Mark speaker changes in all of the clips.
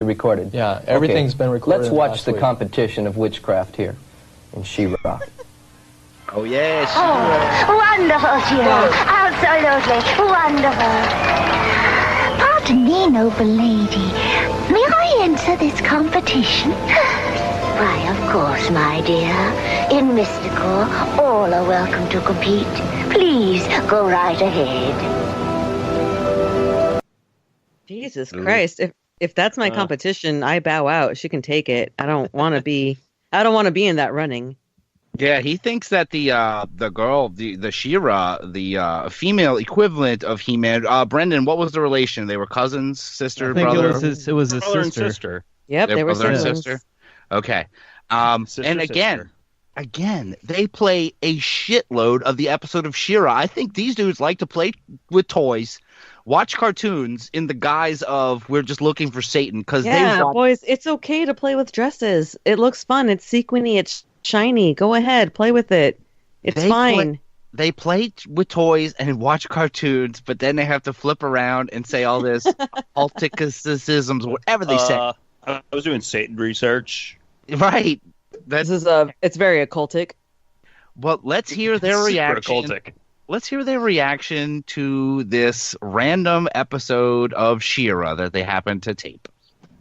Speaker 1: recorded.
Speaker 2: Yeah, everything's been recorded.
Speaker 1: Let's watch the competition of witchcraft here in She-Ra.
Speaker 3: Oh, yes.
Speaker 4: Oh, wonderful, She-Ra. Absolutely wonderful. Pardon me, noble lady. May I enter this competition? Why, of course, my dear. In Mystical, all are welcome to compete. Please, go right ahead.
Speaker 5: Jesus Christ. If that's my competition, I bow out. She can take it. I don't want to be in that running.
Speaker 3: Yeah, he thinks that the girl, the She-Ra, the female equivalent of He-Man. Brendan, what was the relation? They were cousins, sister, brother?
Speaker 6: It was his
Speaker 7: brother
Speaker 6: sister.
Speaker 7: And sister.
Speaker 5: Yep, they were
Speaker 3: brother and
Speaker 5: siblings.
Speaker 3: sister. Okay.
Speaker 7: Sister,
Speaker 3: and again, they play a shitload of the episode of She-Ra. I think these dudes like to play with toys, watch cartoons in the guise of we're just looking for Satan because
Speaker 5: boys, it's okay to play with dresses. It looks fun. It's sequiny. It's shiny. Go ahead, play with it. It's fine.
Speaker 3: They play with toys and watch cartoons, but then they have to flip around and say all this culticisms, whatever they say.
Speaker 7: I was doing Satan research.
Speaker 3: Right.
Speaker 5: It's very occultic.
Speaker 3: Well, let's hear their reaction.
Speaker 7: Occultic.
Speaker 3: Let's hear their reaction to this random episode of She-Ra that they happen to tape.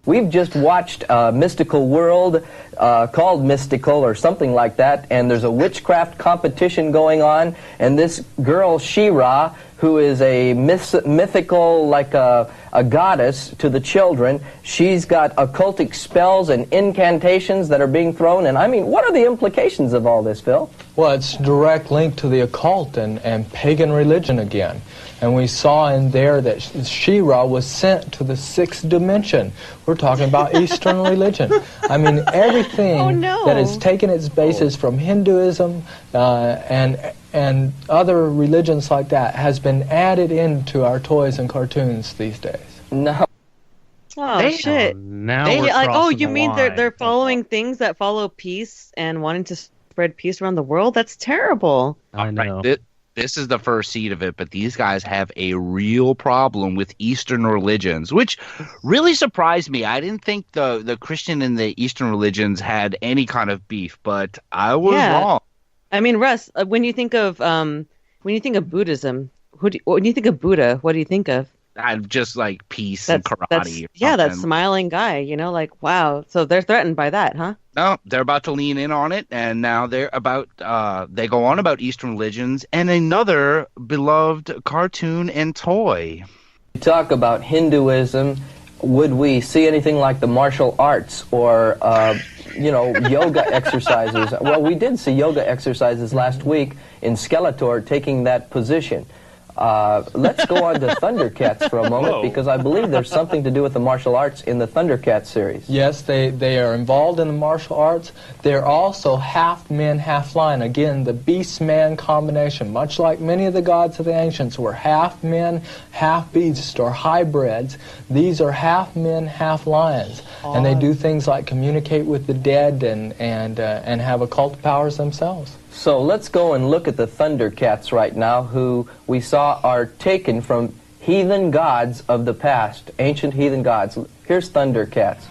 Speaker 1: We've just watched a mystical world called Mystical or something like that, and there's a witchcraft competition going on, and this girl, She-Ra, who is a mythical, like a goddess to the children, she's got occultic spells and incantations that are being thrown, and I mean, what are the implications of all this, Phil?
Speaker 2: Well, it's direct link to the occult and pagan religion again. And we saw in there that She-Ra was sent to the 6th dimension. We're talking about Eastern religion. I mean, everything that has taken its basis from Hinduism and other religions like that has been added into our toys and cartoons these days.
Speaker 1: No.
Speaker 5: Oh, shit.
Speaker 6: Now
Speaker 5: They,
Speaker 6: we're
Speaker 5: like,
Speaker 6: crossing
Speaker 5: you
Speaker 6: the
Speaker 5: mean
Speaker 6: line.
Speaker 5: they're following things that follow peace and wanting to spread peace around the world? That's terrible.
Speaker 6: I know.
Speaker 3: This is the first seed of it, but these guys have a real problem with Eastern religions, which really surprised me. I didn't think the Christian and the Eastern religions had any kind of beef, but I was wrong.
Speaker 5: I mean, Russ, when you think of Buddhism, when you think of Buddha, what do you think of?
Speaker 3: I'm just like peace and karate.
Speaker 5: That smiling guy, like, wow. So they're threatened by that, huh?
Speaker 3: No, they're about to lean in on it, and now they go on about Eastern religions and another beloved cartoon and toy.
Speaker 1: Talk about Hinduism. Would we see anything like the martial arts or, yoga exercises? Well, we did see yoga exercises last week in Skeletor taking that position. Let's go on to Thundercats for a moment, because I believe there's something to do with the martial arts in the Thundercats series.
Speaker 2: Yes, they are involved in the martial arts. They're also half men, half lion. Again, the beast-man combination, much like many of the gods of the ancients were half men, half beast, or hybrids. These are half men, half lions. And they do things like communicate with the dead and have occult powers themselves.
Speaker 1: So let's go and look at the Thundercats right now, who we saw are taken from heathen gods of the past, ancient heathen gods. Here's Thundercats.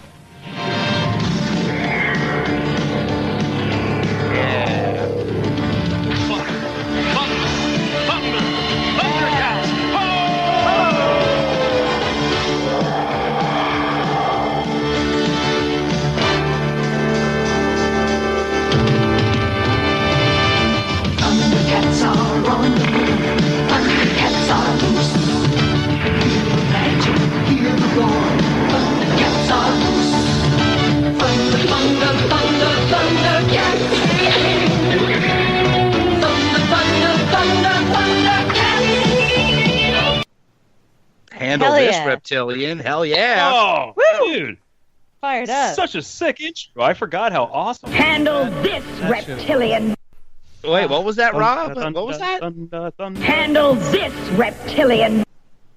Speaker 3: Handle
Speaker 5: Hell
Speaker 3: this,
Speaker 5: yeah.
Speaker 3: reptilian. Hell yeah.
Speaker 7: Oh,
Speaker 5: Woo!
Speaker 7: dude.
Speaker 5: Fired up.
Speaker 7: Such a sick intro. I forgot how awesome.
Speaker 4: Handle this, reptilian.
Speaker 3: Wait, what was that, Rob? What was that?
Speaker 4: Handle this, reptilian.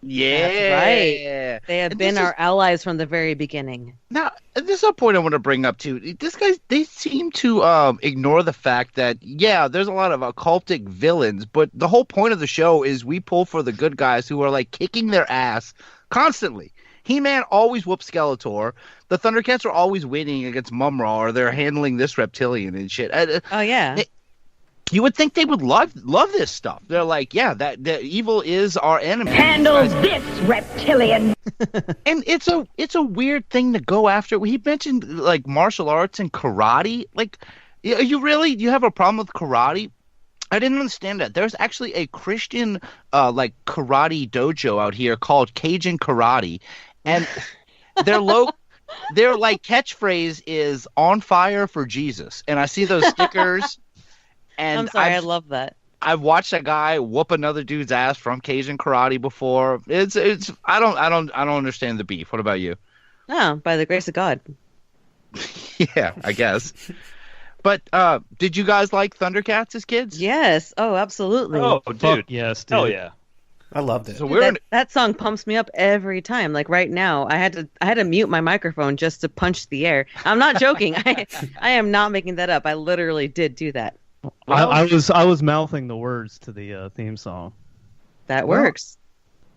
Speaker 3: Yeah.
Speaker 5: That's right. They have been our allies from the very beginning.
Speaker 3: Now, this is a point I want to bring up, too. They seem to ignore the fact that, there's a lot of occultic villains, but the whole point of the show is we pull for the good guys who are, like, kicking their ass constantly. He-Man always whoops Skeletor. The Thundercats are always winning against Mumra, or they're handling this reptilian and shit.
Speaker 5: Oh yeah.
Speaker 3: You would think they would love this stuff. They're like, yeah, that evil is our enemy.
Speaker 6: Handle this, reptilian.
Speaker 3: And it's a weird thing to go after. He mentioned like martial arts and karate. Like, you have a problem with karate? I didn't understand that. There's actually a Christian like karate dojo out here called Cajun Karate, and their like catchphrase is "on fire for Jesus." And I see those stickers. And
Speaker 5: I'm sorry, I love that.
Speaker 3: I've watched a guy whoop another dude's ass from Cajun Karate before. It's I don't understand the beef. What about you?
Speaker 5: No, by the grace of God.
Speaker 3: Yeah, I guess. But did you guys like Thundercats as kids?
Speaker 5: Yes. Oh, absolutely.
Speaker 7: Oh, dude.
Speaker 8: Yes, dude.
Speaker 7: Oh, yeah.
Speaker 8: I loved it.
Speaker 3: So
Speaker 5: that song pumps me up every time. Like right now, I had to mute my microphone just to punch the air. I'm not joking. I am not making that up. I literally did do that.
Speaker 8: I was mouthing the words to the theme song.
Speaker 5: That works.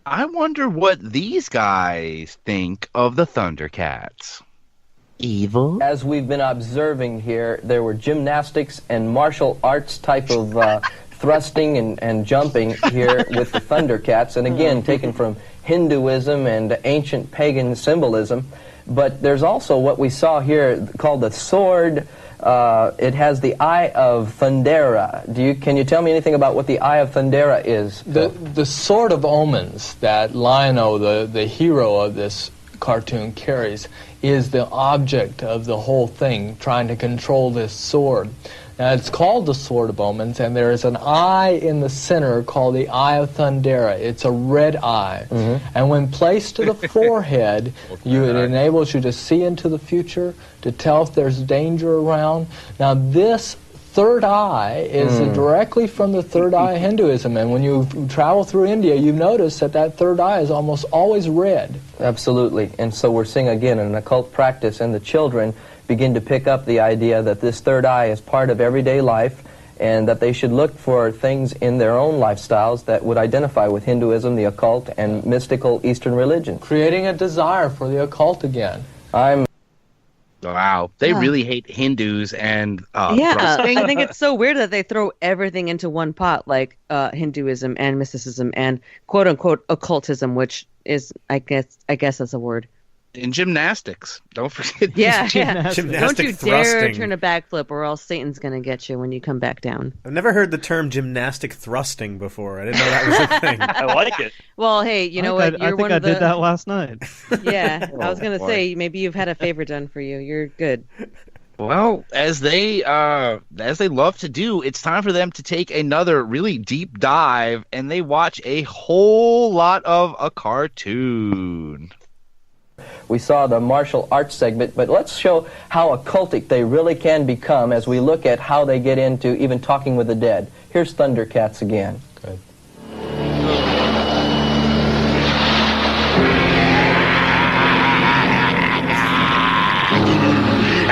Speaker 3: I wonder what these guys think of the Thundercats. Evil?
Speaker 1: As we've been observing here, there were gymnastics and martial arts type of thrusting and jumping here with the Thundercats, and again taken from Hinduism and ancient pagan symbolism. But there's also what we saw here called the sword. It has the Eye of Thundera. Can you tell me anything about what the Eye of Thundera is?
Speaker 2: The Sword of Omens that Lion-O, the hero of this cartoon, carries is the object of the whole thing, trying to control this sword. Now, it's called the Sword of Omens, and there is an eye in the center called the Eye of Thundera. It's a red eye. Mm-hmm. And when placed to the forehead, it enables you to see into the future, to tell if there's danger around. Now, this third eye is directly from the third eye of Hinduism, and when you travel through India, you notice that third eye is almost always red.
Speaker 1: Absolutely. And so we're seeing, again, an occult practice, and the children begin to pick up the idea that this third eye is part of everyday life, and that they should look for things in their own lifestyles that would identify with Hinduism, the occult, and mystical Eastern religion.
Speaker 2: Creating a desire for the occult again.
Speaker 3: Wow, they really hate Hindus and
Speaker 5: thrusting. I think it's so weird that they throw everything into one pot, like Hinduism and mysticism and quote unquote occultism, which is I guess that's a word.
Speaker 3: In gymnastics, don't forget.
Speaker 5: Yeah.
Speaker 8: Gymnastic
Speaker 5: Don't you dare
Speaker 8: thrusting.
Speaker 5: turn a backflip, or else Satan's gonna get you when you come back down.
Speaker 8: I've never heard the term gymnastic thrusting before. I didn't know that was a thing.
Speaker 7: I like it.
Speaker 5: Well, hey, you know what? You're one of the...
Speaker 9: I did that last night.
Speaker 5: Yeah, I was gonna say maybe you've had a favor done for you. You're good.
Speaker 3: Well, as they love to do, it's time for them to take another really deep dive, and they watch a whole lot of a cartoon.
Speaker 1: We saw the martial arts segment, but let's show how occultic they really can become as we look at how they get into even talking with the dead. Here's Thundercats again.
Speaker 2: Good.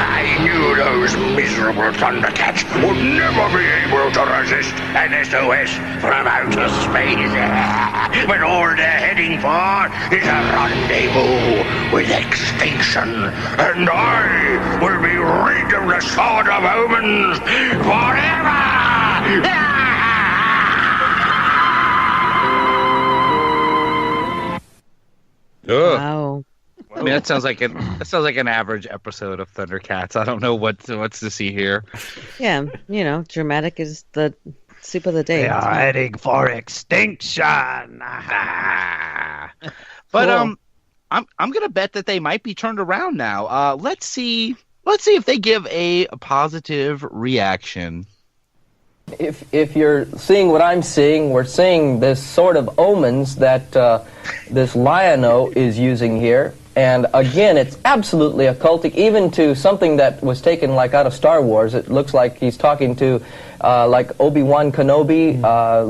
Speaker 10: I knew those miserable Thundercats would never be able to resist an SOS from outer space. But all they're heading for is a rendezvous with extinction. And I will be rid of the Sword of Omens forever!
Speaker 5: Wow.
Speaker 3: I mean, that sounds like an average episode of Thundercats. I don't know what's to see here.
Speaker 5: Yeah, dramatic is the soup of the day.
Speaker 9: They are heading for extinction.
Speaker 3: But
Speaker 5: Cool.
Speaker 3: I'm gonna bet that they might be turned around now. Let's see if they give a positive reaction.
Speaker 1: If you're seeing what I'm seeing, we're seeing this sort of omens that this Lion-O is using here. And again, it's absolutely occultic, even to something that was taken like out of Star Wars. It looks like he's talking to like Obi-Wan Kenobi,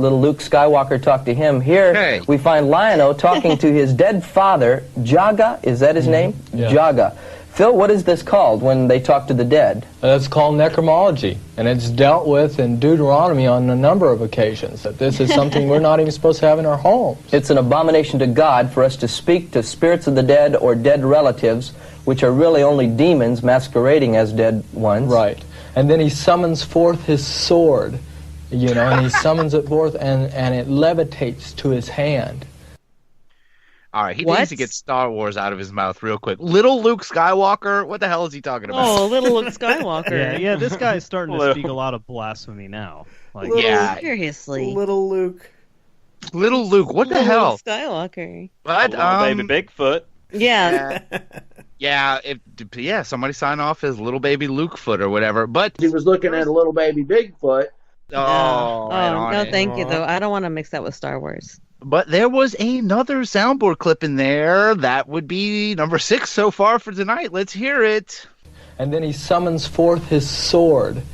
Speaker 1: little Luke Skywalker talked to him. Here we find Lion-O talking to his dead father, Jaga, is that his name?
Speaker 2: Yeah.
Speaker 1: Jaga, Phil, what is this called when they talk to the dead?
Speaker 2: That's called necromology, and it's dealt with in Deuteronomy on a number of occasions, that this is something we're not even supposed to have in our homes.
Speaker 1: It's an abomination to God for us to speak to spirits of the dead or dead relatives, which are really only demons masquerading as dead ones.
Speaker 2: Right. And then he summons forth his sword, and he summons it forth, and it levitates to his hand.
Speaker 3: All right, he needs to get Star Wars out of his mouth real quick. Little Luke Skywalker? What the hell is he talking about?
Speaker 5: Oh, little Luke Skywalker.
Speaker 9: Yeah, this guy's starting to speak a lot of blasphemy now. Like,
Speaker 5: Seriously.
Speaker 8: Little Luke.
Speaker 3: Little Luke, what the hell?
Speaker 5: Luke Skywalker.
Speaker 3: What?
Speaker 7: Baby Bigfoot.
Speaker 5: Yeah.
Speaker 3: Yeah, somebody sign off as little baby Luke foot or whatever. But
Speaker 11: he was looking at a little baby Bigfoot.
Speaker 5: No, thank you, though. I don't want to mix that with Star Wars.
Speaker 3: But there was another soundboard clip in there. That would be number 6 so far for tonight. Let's hear it.
Speaker 2: And then he summons forth his sword.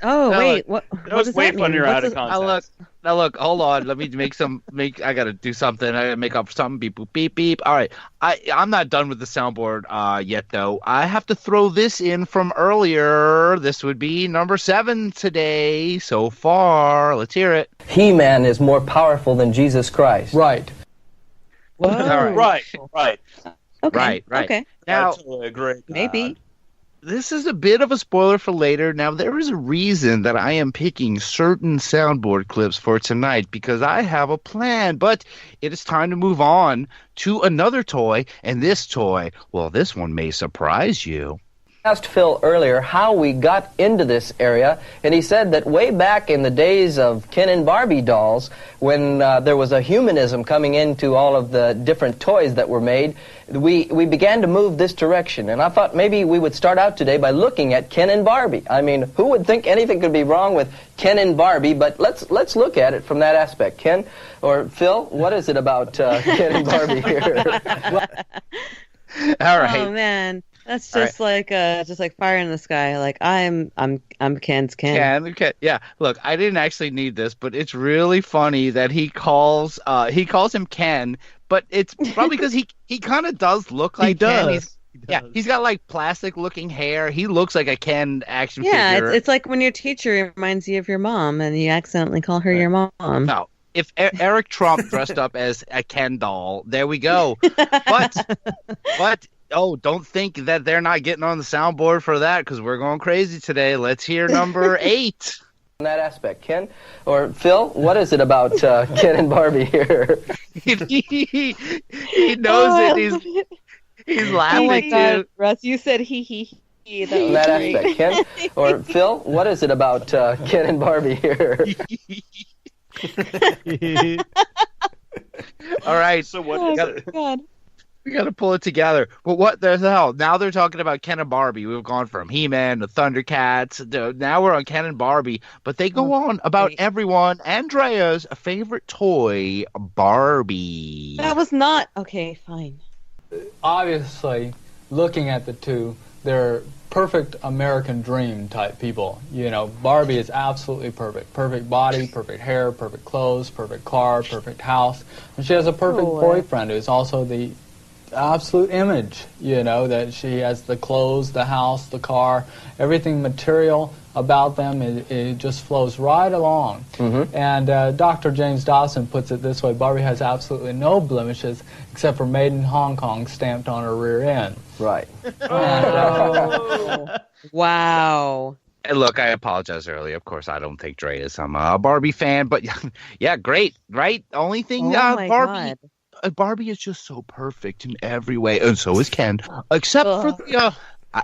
Speaker 5: Wait, what does that mean?
Speaker 7: When you're out of context.
Speaker 3: Now look, hold on. Let me I gotta do something. I gotta make up something. Beep, boop, beep, beep. All right. I'm not done with the soundboard yet, though. I have to throw this in from earlier. This would be number 7 today so far. Let's hear it.
Speaker 1: He-Man is more powerful than Jesus Christ.
Speaker 2: Right.
Speaker 5: Whoa.
Speaker 7: Right.
Speaker 5: Okay.
Speaker 3: Right.
Speaker 5: Okay.
Speaker 3: Now,
Speaker 7: totally agree.
Speaker 5: Maybe.
Speaker 3: This is a bit of a spoiler for later. Now, there is a reason that I am picking certain soundboard clips for tonight, because I have a plan. But it is time to move on to another toy, and this toy, well, this one may surprise you.
Speaker 1: I asked Phil earlier how we got into this area, and he said that way back in the days of Ken and Barbie dolls, when there was a humanism coming into all of the different toys that were made, we began to move this direction. And I thought maybe we would start out today by looking at Ken and Barbie. I mean, who would think anything could be wrong with Ken and Barbie? But let's look at it from that aspect. Ken, or Phil, what is it about Ken and Barbie here?
Speaker 3: All right.
Speaker 5: Oh, man. That's just like fire in the sky. Like I'm Ken's Ken.
Speaker 3: Ken. Yeah. Look, I didn't actually need this, but it's really funny that he calls him Ken, but it's probably because he kind of does look like Ken. He's got like plastic looking hair. He looks like a Ken action figure.
Speaker 5: Yeah, it's like when your teacher reminds you of your mom and you accidentally call her your mom.
Speaker 3: No. If Eric Trump dressed up as a Ken doll, there we go. But oh, don't think that they're not getting on the soundboard for that, because we're going crazy today. Let's hear number 8.
Speaker 1: In that aspect, Ken, or Phil, what is it about Ken and Barbie here?
Speaker 3: he knows it. He's laughing.
Speaker 5: Oh my God,
Speaker 3: too.
Speaker 5: Russ, you said he.
Speaker 1: In that aspect, Ken, or Phil, what is it about Ken and Barbie here?
Speaker 3: All right.
Speaker 7: So what is it?
Speaker 5: God.
Speaker 3: We got to pull it together. But what the hell? Now they're talking about Ken and Barbie. We've gone from He-Man to Thundercats. Now we're on Ken and Barbie. But they go on about everyone, Andrea's favorite toy, Barbie.
Speaker 5: That was not... Okay, fine.
Speaker 2: Obviously, looking at the two, they're perfect American dream type people. Barbie is absolutely perfect. Perfect body, perfect hair, perfect clothes, perfect car, perfect house. And she has a perfect boyfriend who's also the absolute image, that she has the clothes, the house, the car, everything material about them. It just flows right along. Mm-hmm. And Dr. James Dawson puts it this way: Barbie has absolutely no blemishes except for Made in Hong Kong stamped on her rear end.
Speaker 1: Right.
Speaker 5: Wow.
Speaker 3: And look, I apologize earlier. Of course, I don't think Dre is. I'm a Barbie fan, but yeah, great, right? Only thing,
Speaker 5: my
Speaker 3: Barbie.
Speaker 5: God.
Speaker 3: Barbie is just so perfect in every way, and so is Ken, except for the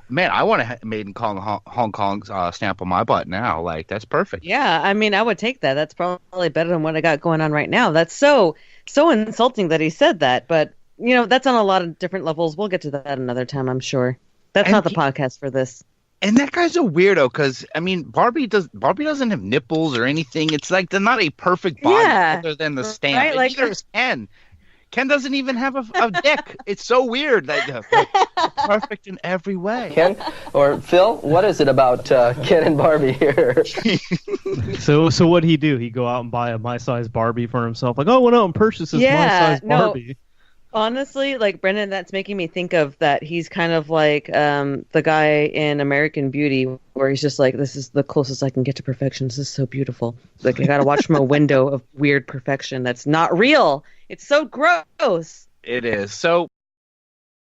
Speaker 3: man. I want a Made in Hong Kong stamp on my butt now. Like, that's perfect.
Speaker 5: Yeah, I mean, I would take that. That's probably better than what I got going on right now. That's so insulting that he said that, but that's on a lot of different levels. We'll get to that another time, I'm sure. That's not the podcast for this.
Speaker 3: And that guy's a weirdo, because I mean, Barbie doesn't have nipples or anything. It's like they're not a perfect body other than the stamp.
Speaker 5: Right? Like,
Speaker 3: neither is Ken. Ken doesn't even have a dick. It's so weird. Perfect in every way.
Speaker 1: Ken, or Phil, what is it about Ken and Barbie here?
Speaker 9: So what'd he do? He go out and buy a my size Barbie for himself? Like, oh, I went out and purchased this my size Barbie.
Speaker 5: Honestly, like Brendan, that's making me think of that he's kind of like the guy in American Beauty where he's just like, this is the closest I can get to perfection. This is so beautiful. Like I gotta watch from a window of weird perfection that's not real. It's so gross.
Speaker 3: It is. So